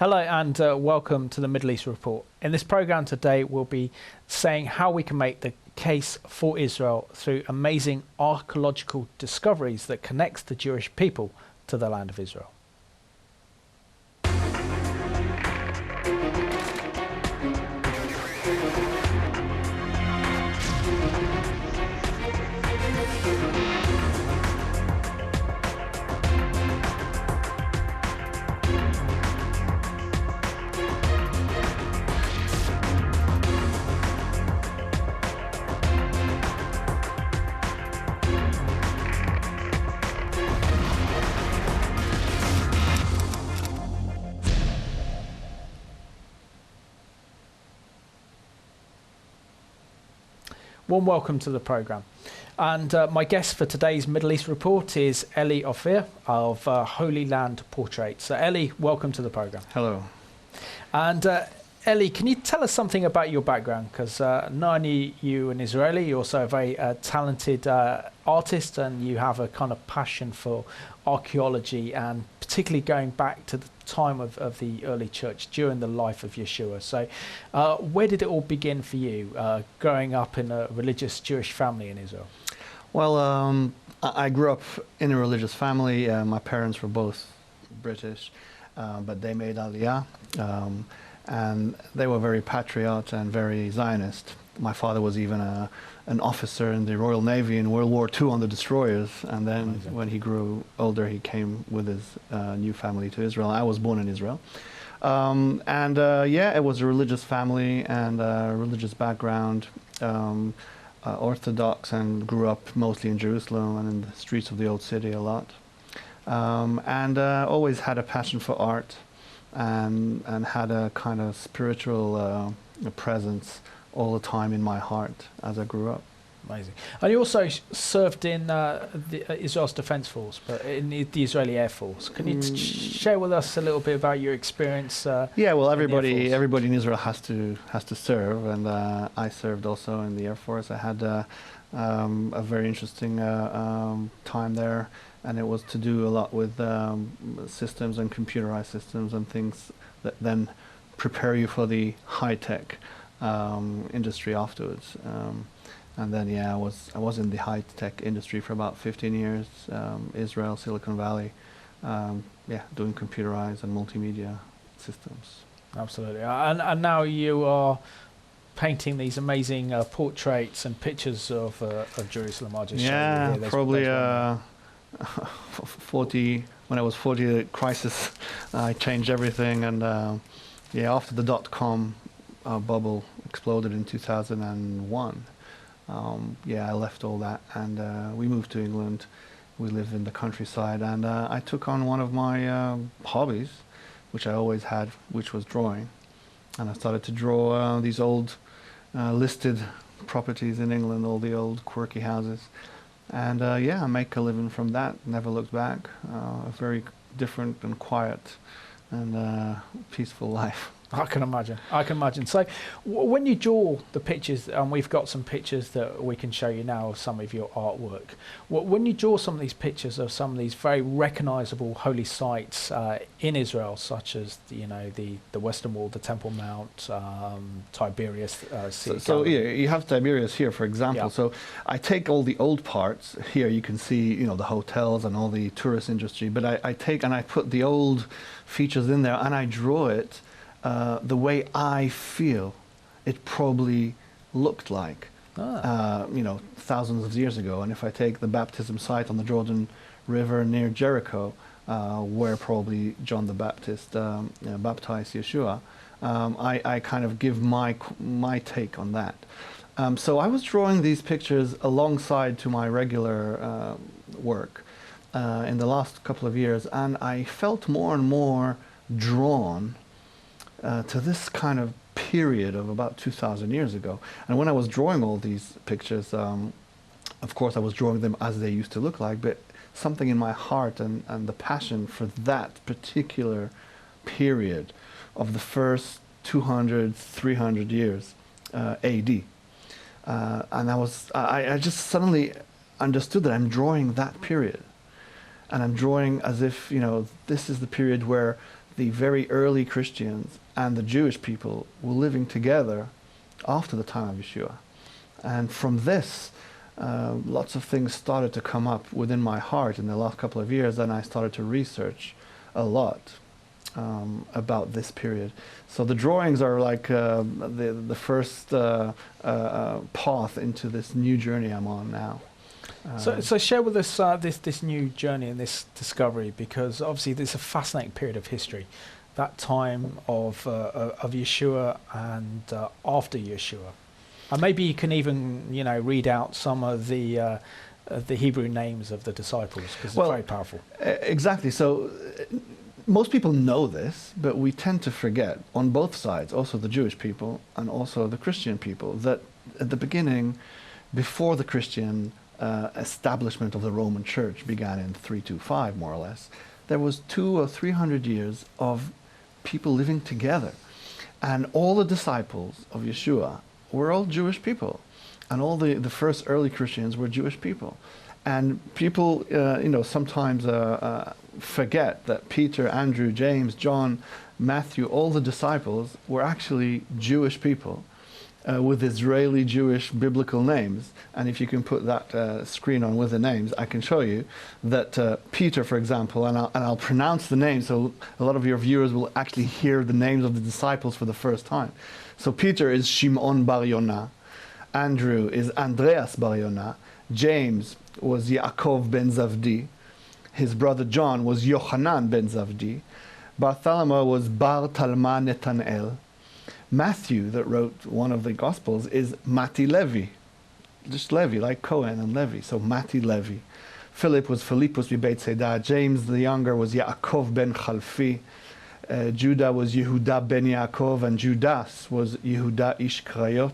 Hello and welcome to the Middle East Report. In this program today, we'll be saying how we can make the case for Israel through amazing archaeological discoveries that connects the Jewish people to the land of Israel. Warm welcome to the programme. And my guest for today's Middle East Report is Eli Ofir of Holy Land Portraits. So Eli, welcome to the programme. Hello. And Eli, can you tell us something about your background? Because not only you an Israeli, you're also a very talented artist, and you have a kind of passion for archaeology, and particularly going back to the time of the early church during the life of Yeshua. So where did it all begin for you, growing up in a religious Jewish family in Israel? Well, I grew up in a religious family. My parents were both British, but they made Aliyah, and they were very patriot and very Zionist. My father was even an officer in the Royal Navy in World War II on the destroyers, and then Amazing. when he grew older, he came with his new family to Israel. I was born in Israel. Yeah, it was a religious family and a religious background, Orthodox, and grew up mostly in Jerusalem and in the streets of the old city a lot. Always had a passion for art and had a kind of spiritual presence all the time in my heart as I grew up. Amazing. And you also served in Israel's Defence Force, but in the Israeli Air Force. Can you share with us a little bit about your experience? Yeah, well, in the Air Force? everybody in Israel has to serve, and I served also in the Air Force. I had a very interesting time there, and it was to do a lot with systems and computerized systems and things that then prepare you for the high-tech industry afterwards. And then, yeah, I was in the high-tech industry for about 15 years, Israel, Silicon Valley, doing computerized and multimedia systems. Absolutely. And now you are painting these amazing portraits and pictures of Jerusalem. I'll just show you here. Probably 40. When I was 40, the crisis, I changed everything, and after the dot-com bubble exploded in 2001. I left all that, and we moved to England. We live in the countryside, and I took on one of my hobbies, which I always had, which was drawing. And I started to draw these old listed properties in England, all the old quirky houses. And I make a living from that, never looked back. A very different and quiet and peaceful life. I can imagine. So when you draw the pictures, and we've got some pictures that we can show you now of some of your artwork, when you draw some of these pictures of some of these very recognizable holy sites in Israel, such as the Western Wall, the Temple Mount, Tiberias Sea. So you have Tiberias here, for example. Yeah. So I take all the old parts. Here you can see the hotels and all the tourist industry, but I take and I put the old features in there, and I draw it the way I feel it probably looked like, thousands of years ago. And if I take the baptism site on the Jordan River near Jericho, where probably John the Baptist baptized Yeshua, I kind of give my take on that. So I was drawing these pictures alongside to my regular work in the last couple of years, and I felt more and more drawn to this kind of period of about 2,000 years ago. And when I was drawing all these pictures, of course I was drawing them as they used to look like, but something in my heart and the passion for that particular period of the first 200, 300 years AD. And I just suddenly understood that I'm drawing that period. And I'm drawing as if, this is the period where the very early Christians and the Jewish people were living together after the time of Yeshua. And from this, lots of things started to come up within my heart in the last couple of years, and I started to research a lot about this period. So the drawings are like the first path into this new journey I'm on now. So share with us this new journey and this discovery, because obviously this is a fascinating period of history, that time of Yeshua and after Yeshua. And maybe you can even, read out some of the Hebrew names of the disciples, because it's very powerful. Exactly. So most people know this, but we tend to forget on both sides, also the Jewish people and also the Christian people, that at the beginning, before the Christian establishment of the Roman Church began in 325, more or less, there was 200 or 300 years of people living together. And all the disciples of Yeshua were all Jewish people. And all the first early Christians were Jewish people. And people, sometimes forget that Peter, Andrew, James, John, Matthew, all the disciples were actually Jewish people with Israeli Jewish biblical names. And if you can put that screen on with the names, I can show you that Peter, for example, and I'll pronounce the name so a lot of your viewers will actually hear the names of the disciples for the first time. So Peter is Shimon bar Yonah, Andrew is Andreas bar Yonah, James was Yaakov ben Zavdi, his brother John was Yochanan ben Zavdi, Bartholomew was Bar Talma Netanel, Matthew, that wrote one of the Gospels, is Mati Levi, just Levi, like Cohen and Levi, so Mati Levi. Philip was Philippus Beit Seda, James the younger was Yaakov ben Chalfi, Judah was Yehuda ben Yaakov, and Judas was Yehuda ish Krayot,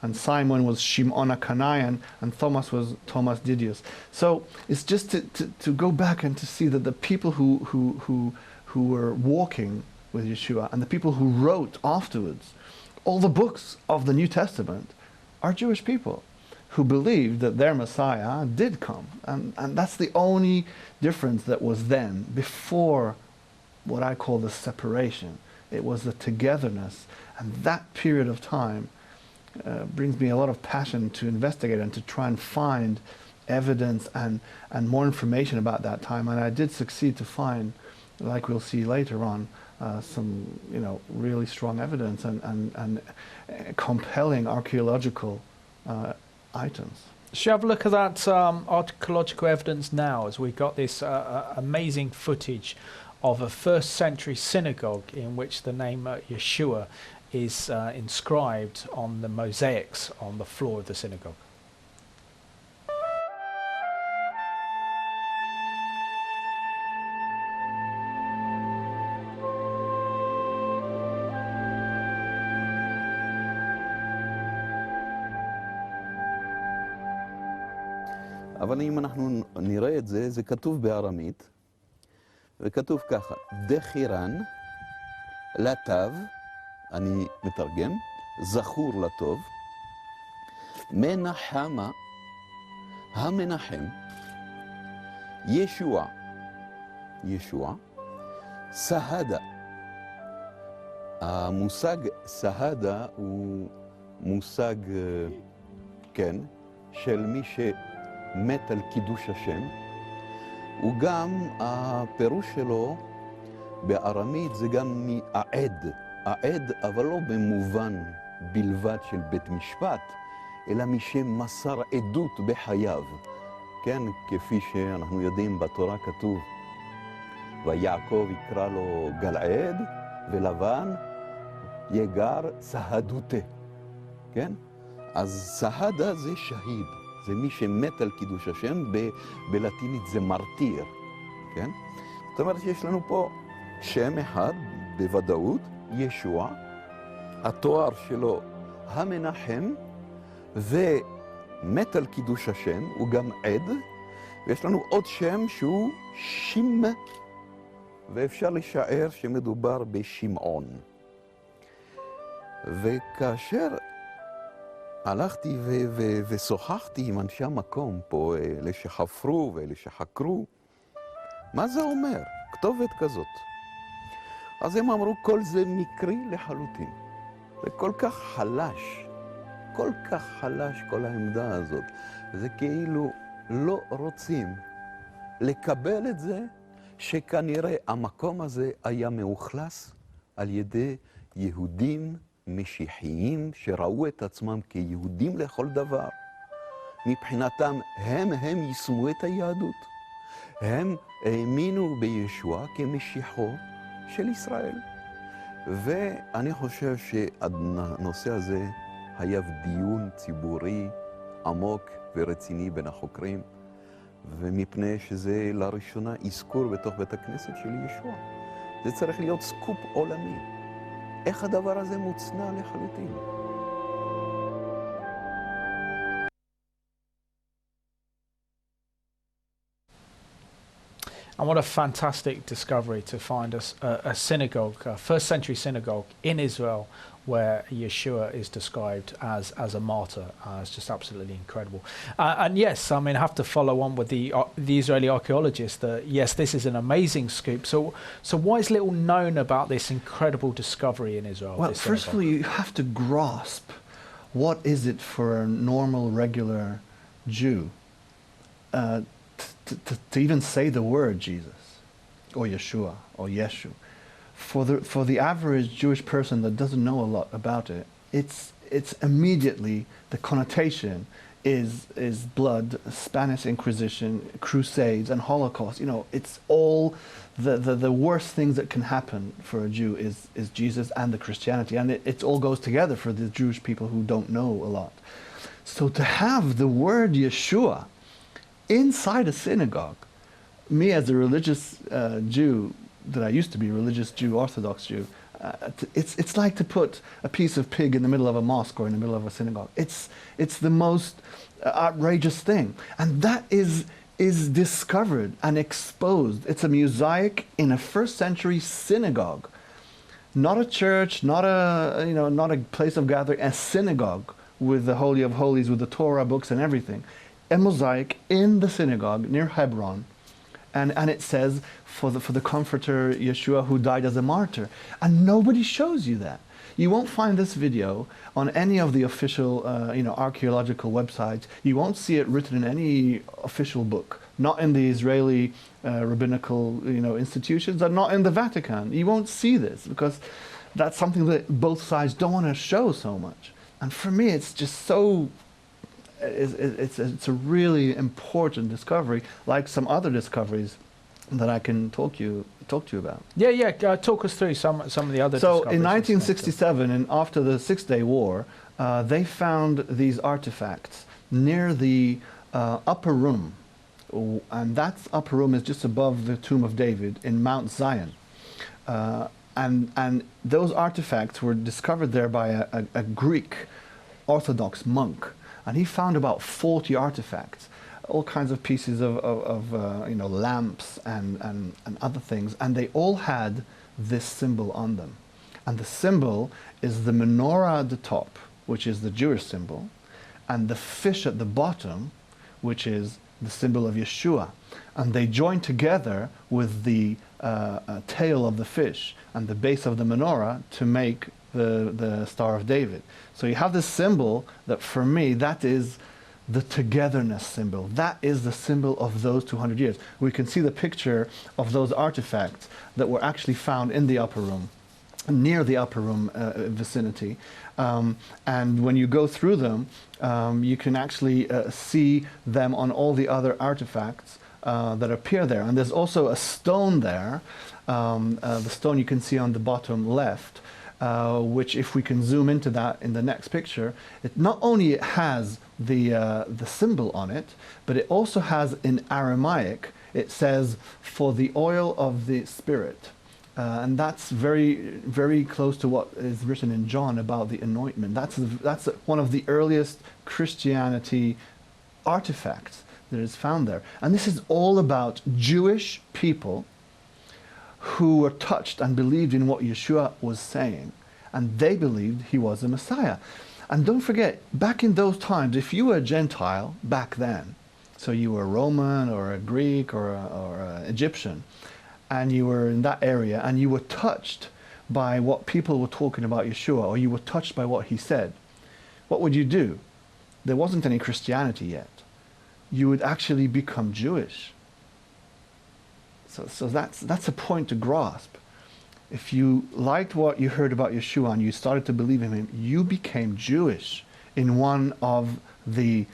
and Simon was Shimon HaKanayan, and Thomas was Thomas Didymus. So it's just to go back and to see that the people who were walking with Yeshua and the people who wrote afterwards all the books of the New Testament are Jewish people who believed that their Messiah did come. And that's the only difference that was then, before what I call the separation. It was the togetherness. And that period of time brings me a lot of passion to investigate and to try and find evidence and more information about that time. And I did succeed to find, like we'll see later on, some really strong evidence and compelling archaeological items. Shall we have a look at that archaeological evidence now, as we've got this amazing footage of a first century synagogue in which the name Yeshua is inscribed on the mosaics on the floor of the synagogue. אבל אם אנחנו נראה את זה, זה כתוב בארמית, וכתוב ככה, דחירן לטב, אני מתרגם, זכור לטוב, מנחמה, המנחם, ישוע, ישוע, סהדה. המושג סהדה הוא מושג, כן, של מי מת על קידוש השם, וגם הפירוש שלו בארמית זה גם מהעד, העד אבל לא במובן בלבד של בית משפט, אלא מי שמסר עדות בחייו, כן, כפי שאנחנו יודעים בתורה כתוב, ויעקב יקרא לו גלעד ולבן יגר סהדותה, כן? אז סהדה זה שהיד. זה מי שמת על קידוש השם, בלטינית זה מרטיר, כן? זאת אומרת שיש לנו פה שם אחד בוודאות, ישוע, התואר שלו המנחם, ומת על קידוש השם, הוא גם עד, ויש לנו עוד שם שהוא שימ, ואפשר לשער שמדובר בשמעון. וכאשר הלכתי ושוחחתי עם אנשי המקום פה, אלה שחפרו ואלה שחקרו, מה זה אומר? כתובת כזאת. אז הם אמרו, כל זה מקרי לחלוטין. זה כל כך חלש, כל העמדה הזאת. זה כאילו לא רוצים לקבל את זה, שכנראה המקום הזה היה מאוכלס על ידי יהודים משיחיים שראו את עצמם כיהודים לכל דבר. מבחינתם הם יישמו את היהדות. הם האמינו בישוע כמשיחו של ישראל. ואני חושב שהנושא הזה היה דיון ציבורי עמוק ורציני בין החוקרים, ומפני שזה לראשונה אזכור בתוך בית הכנסת של ישוע. זה צריך להיות סקופ עולמי. איך הדבר הזה מוצנע לחלוטין? And what a fantastic discovery to find a synagogue, a first century synagogue in Israel, where Yeshua is described as a martyr. It's just absolutely incredible. And yes, I mean, I have to follow on with the Israeli archaeologists that, yes, this is an amazing scoop. So why is little known about this incredible discovery in Israel? Well, first of all, you have to grasp what is it for a normal, regular Jew to even say the word Jesus or Yeshua or Yeshu. For the average Jewish person that doesn't know a lot about it, it's immediately the connotation is blood, Spanish Inquisition, Crusades, and Holocaust. You know, it's all the worst things that can happen for a Jew is Jesus and the Christianity, and it all goes together for the Jewish people who don't know a lot. So to have the word Yeshua inside a synagogue, me as a religious Jew, that I used to be, religious Jew, Orthodox Jew, it's like to put a piece of pig in the middle of a mosque or in the middle of a synagogue. It's the most outrageous thing. And that is discovered and exposed. It's a mosaic in a first century synagogue. Not a church, not a place of gathering, a synagogue with the Holy of Holies, with the Torah books and everything. A mosaic in the synagogue near Hebron, and it says for the comforter Yeshua who died as a martyr, and nobody shows you that. You won't find this video on any of the official archaeological websites. You won't see it written in any official book, not in the Israeli rabbinical institutions, and not in the Vatican. You won't see this because that's something that both sides don't want to show so much. And for me, it's just so. It's a really important discovery, like some other discoveries that I can talk to you about. Yeah. Talk us through some of the other. So in 1967, and after the Six-Day War, they found these artifacts near the upper room, and that upper room is just above the tomb of David in Mount Zion, and those artifacts were discovered there by a Greek Orthodox monk. And he found about 40 artifacts, all kinds of pieces of lamps and other things, and they all had this symbol on them. And the symbol is the menorah at the top, which is the Jewish symbol, and the fish at the bottom, which is the symbol of Yeshua. And they join together with the tail of the fish and the base of the menorah to make the Star of David. So you have this symbol that, for me, that is the togetherness symbol. That is the symbol of those 200 years. We can see the picture of those artifacts that were actually found in the upper room, near the upper room vicinity. And when you go through them, you can actually see them on all the other artifacts that appear there. And there's also a stone there, the stone you can see on the bottom left, which, if we can zoom into that in the next picture, it not only has the symbol on it, but it also has, in Aramaic, it says, "for the oil of the Spirit." And that's very, very close to what is written in John about the anointment. That's one of the earliest Christianity artifacts that is found there. And this is all about Jewish people who were touched and believed in what Yeshua was saying, and they believed he was the Messiah. And don't forget, back in those times, if you were a Gentile back then, so you were a Roman or a Greek or an Egyptian, and you were in that area and you were touched by what people were talking about Yeshua, or you were touched by what he said, what would you do? There wasn't any Christianity yet. You would actually become Jewish. So that's a point to grasp. If you liked what you heard about Yeshua and you started to believe in him, you became Jewish in one of the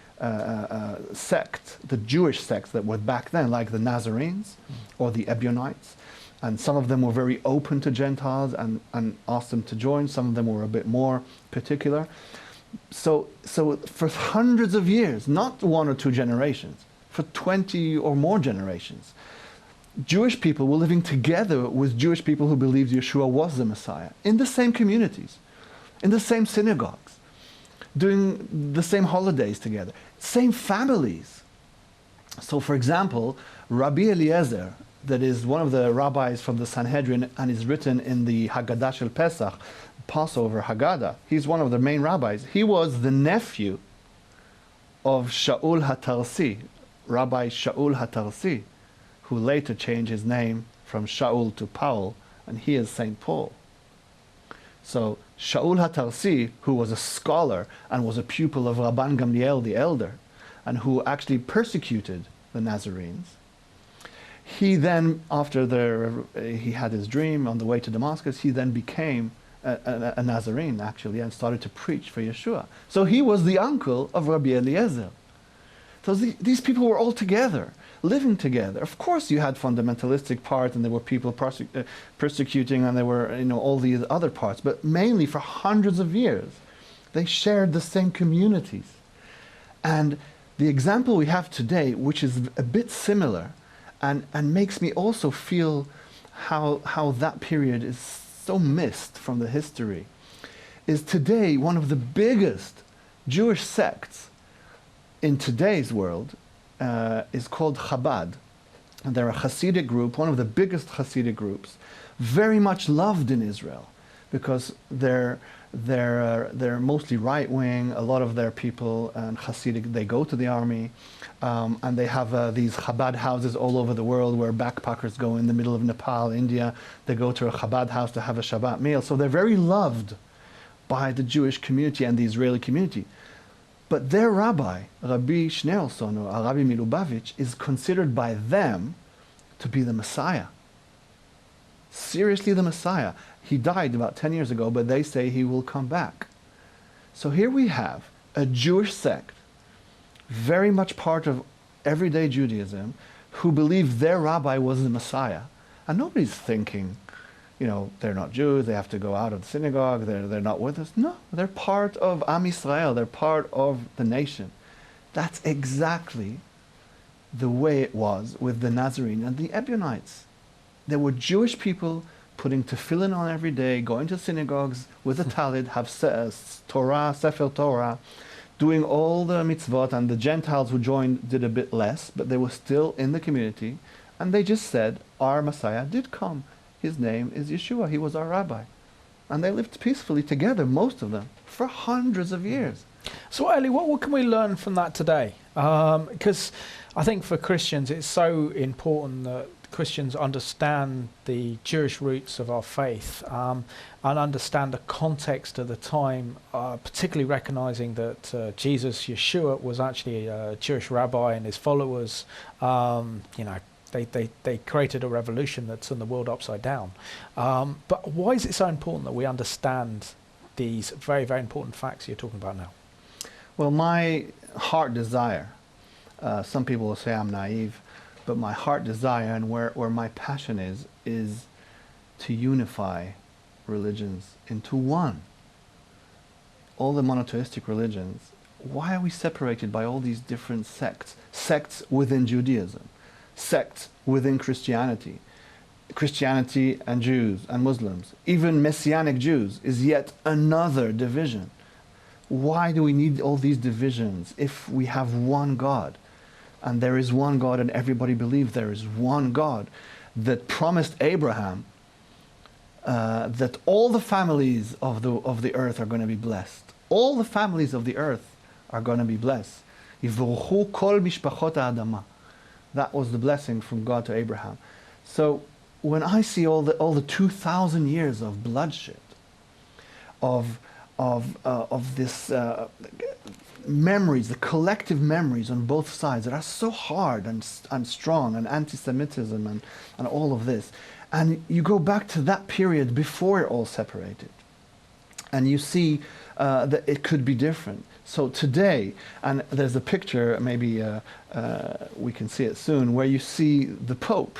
sects, the Jewish sects that were back then, like the Nazarenes or the Ebionites. And some of them were very open to Gentiles and asked them to join. Some of them were a bit more particular. So for hundreds of years, not 1 or 2 generations, for 20 or more generations, Jewish people were living together with Jewish people who believed Yeshua was the Messiah, in the same communities, in the same synagogues, doing the same holidays together, same families. So for example, Rabbi Eliezer, that is one of the rabbis from the Sanhedrin and is written in the Haggadah Shel Pesach, Passover Haggadah, he's one of the main rabbis. He was the nephew of Shaul HaTarsi, Rabbi Shaul HaTarsi, who later changed his name from Shaul to Paul, and he is Saint Paul. So Shaul HaTarsi, who was a scholar and was a pupil of Rabban Gamliel the elder, and who actually persecuted the Nazarenes, he then, after he had his dream on the way to Damascus, he then became a Nazarene, actually, and started to preach for Yeshua. So he was the uncle of Rabbi Eliezer. So these people were all together, living together. Of course you had fundamentalistic part, and there were people persecuting, and there were all these other parts, but mainly for hundreds of years they shared the same communities. And the example we have today, which is a bit similar, and makes me also feel how that period is so missed from the history, is today one of the biggest Jewish sects in today's world is called Chabad. And they're a Hasidic group, one of the biggest Hasidic groups, very much loved in Israel, because they're mostly right-wing. A lot of their people and Hasidic, they go to the army, and they have these Chabad houses all over the world where backpackers go in the middle of Nepal, India. They go to a Chabad house to have a Shabbat meal. So they're very loved by the Jewish community and the Israeli community. But their rabbi, Rabbi Schneerson or Rabbi Milubavitch, is considered by them to be the Messiah. Seriously, the Messiah. He died about 10 years ago, but they say he will come back. So here we have a Jewish sect, very much part of everyday Judaism, who believe their rabbi was the Messiah. And nobody's thinking, they're not Jews, they have to go out of the synagogue, they're not with us. No, they're part of Am Yisrael, they're part of the nation. That's exactly the way it was with the Nazarene and the Ebionites. There were Jewish people putting tefillin on every day, going to synagogues with a talid, have Torah, Sefer Torah, doing all the mitzvot, and the Gentiles who joined did a bit less, but they were still in the community, and they just said, our Messiah did come. His name is Yeshua. He was our rabbi. And they lived peacefully together, most of them, for hundreds of years. So, Eli, what can we learn from that today? Because I think for Christians, it's so important that Christians understand the Jewish roots of our faith and understand the context of the time, particularly recognizing that Jesus, Yeshua, was actually a Jewish rabbi, and his followers, They created a revolution that's turned the world upside down. But why is it so important that we understand these very, very important facts you're talking about now? Well, my heart desire, some people will say I'm naive, but my heart desire and where my passion is to unify religions into one. All the monotheistic religions, why are we separated by all these different sects? Sects within Judaism, sects within Christianity. Christianity and Jews and Muslims, even Messianic Jews, is yet another division. Why do we need all these divisions if we have one God? And there is one God, and everybody believes there is one God that promised Abraham that all the families of the earth are going to be blessed. All the families of the earth are going to be blessed. That was the blessing from God to Abraham. So when I see all the 2,000 years of bloodshed, of this memories, the collective memories on both sides that are so hard and strong, and anti-Semitism and all of this, and you go back to that period before it all separated, and you see that it could be different. So today, and there's a picture, maybe we can see it soon, where you see the Pope,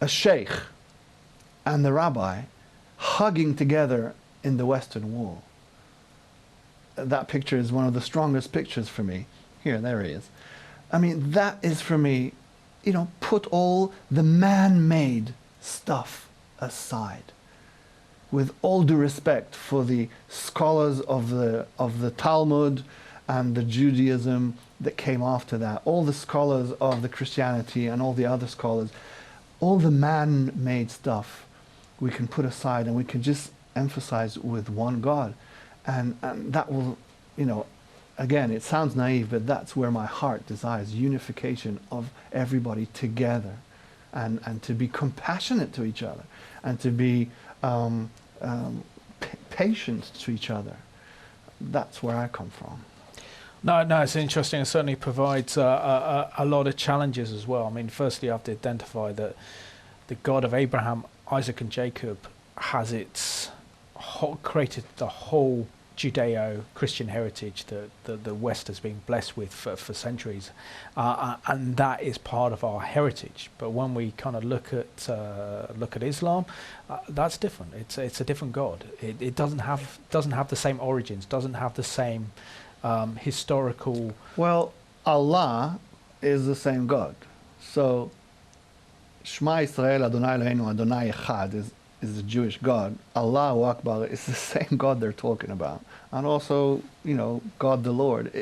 a sheikh, and the rabbi hugging together in the Western Wall. That picture is one of the strongest pictures for me. Here, there he is. I mean, that is for me, put all the man-made stuff aside. With all due respect for the scholars of the Talmud and the Judaism that came after that, all the scholars of the Christianity and all the other scholars, all the man-made stuff we can put aside, and we can just emphasize with one God. And that will, again, it sounds naive, but that's where my heart desires unification of everybody together, and to be compassionate to each other, and to be patient to each other. That's where I come from. No, it's interesting. It certainly provides a lot of challenges as well. I mean, firstly, you have to identify that the God of Abraham, Isaac, and Jacob has created the whole Judeo-Christian heritage that the West has been blessed with for centuries, and that is part of our heritage. But when we kind of look at Islam, that's different. It's a different God. It doesn't have the same origins. Doesn't have the same historical. Well, Allah is the same God. So Shema Yisrael Adonai Eloheinu Adonai Echad is the Jewish God. Allahu Akbar is the same God they're talking about. And also, God the Lord.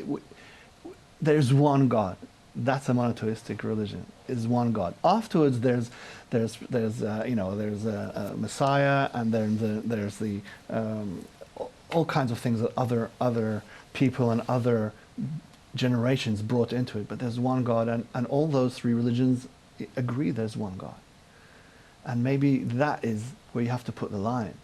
There's one God. That's a monotheistic religion. Is one God. Afterwards, there's a Messiah, and there's the all kinds of things that other people and other generations brought into it. But there's one God, and all those three religions agree there's one God. And maybe that is where you have to put the line.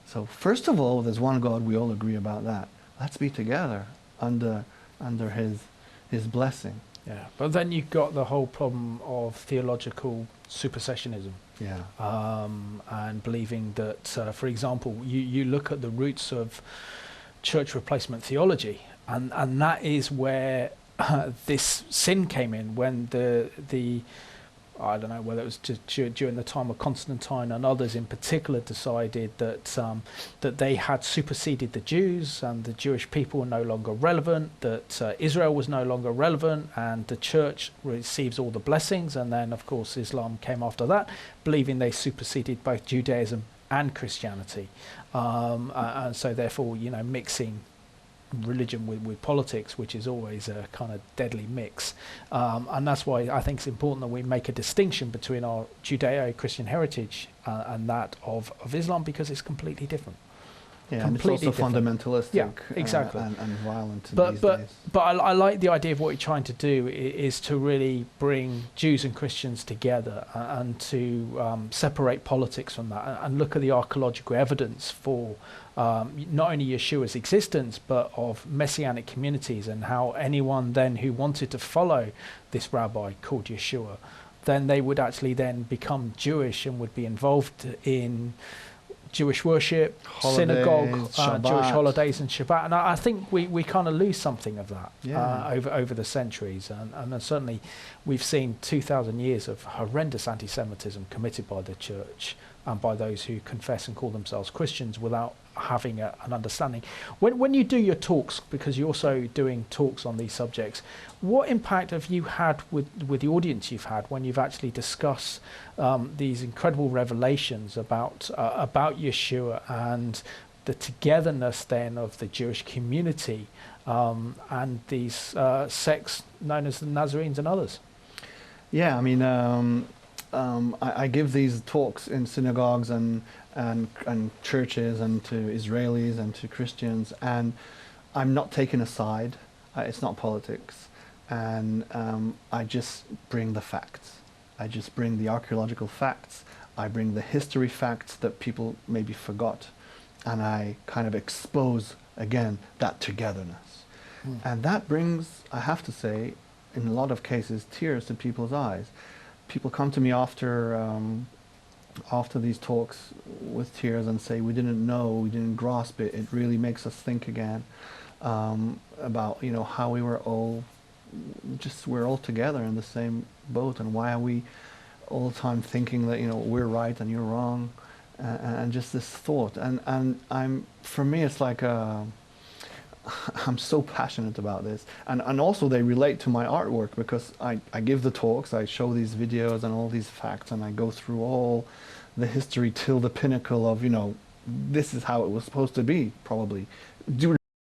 So first of all, there's one God, we all agree about that. Let's be together under his blessing. Yeah, but then you've got the whole problem of theological supersessionism. Yeah. And believing that, for example, you look at the roots of church replacement theology, and that is where this sin came in, when the I don't know whether it was during the time of Constantine and others in particular decided that that they had superseded the Jews, and the Jewish people were no longer relevant, that Israel was no longer relevant, and the church receives all the blessings. And then, of course, Islam came after that, believing they superseded both Judaism and Christianity. And so therefore, mixing religion with politics, which is always a kind of deadly mix, and that's why I think it's important that we make a distinction between our Judeo-Christian heritage and that of Islam, because it's completely different. Yeah, and it's also fundamentalistic. Yeah, exactly. And violent these days. But I like the idea of what you're trying to do is to really bring Jews and Christians together, and to separate politics from that, and look at the archaeological evidence for not only Yeshua's existence, but of messianic communities, and how anyone then who wanted to follow this rabbi called Yeshua, then they would actually then become Jewish and would be involved in Jewish worship, synagogue, Jewish holidays and Shabbat. And I think we kind of lose something of that over the centuries. And certainly we've seen 2,000 years of horrendous anti-Semitism committed by the church and by those who confess and call themselves Christians without having an understanding. When you do your talks, because you're also doing talks on these subjects, what impact have you had with the audience you've had when you've actually discussed these incredible revelations about Yeshua and the togetherness then of the Jewish community and these sects known as the Nazarenes and others? Yeah, I mean, I give these talks in synagogues and churches, and to Israelis and to Christians, and I'm not taking a side. It's not politics, and I just bring the facts. I just bring the archaeological facts, I bring the history facts that people maybe forgot, and I kind of expose, again, that togetherness. And that brings, I have to say, in a lot of cases, tears to people's eyes. People come to me after these talks with tears and say, we didn't know, we didn't grasp it. It really makes us think again about, you know, how we were all we're all together in the same boat, and why are we all the time thinking that, you know, we're right and you're wrong, and just this thought. And for me, it's like I'm so passionate about this, and also they relate to my artwork, because I give the talks, I show these videos and all these facts, and I go through all the history till the pinnacle of, you know, this is how it was supposed to be, probably.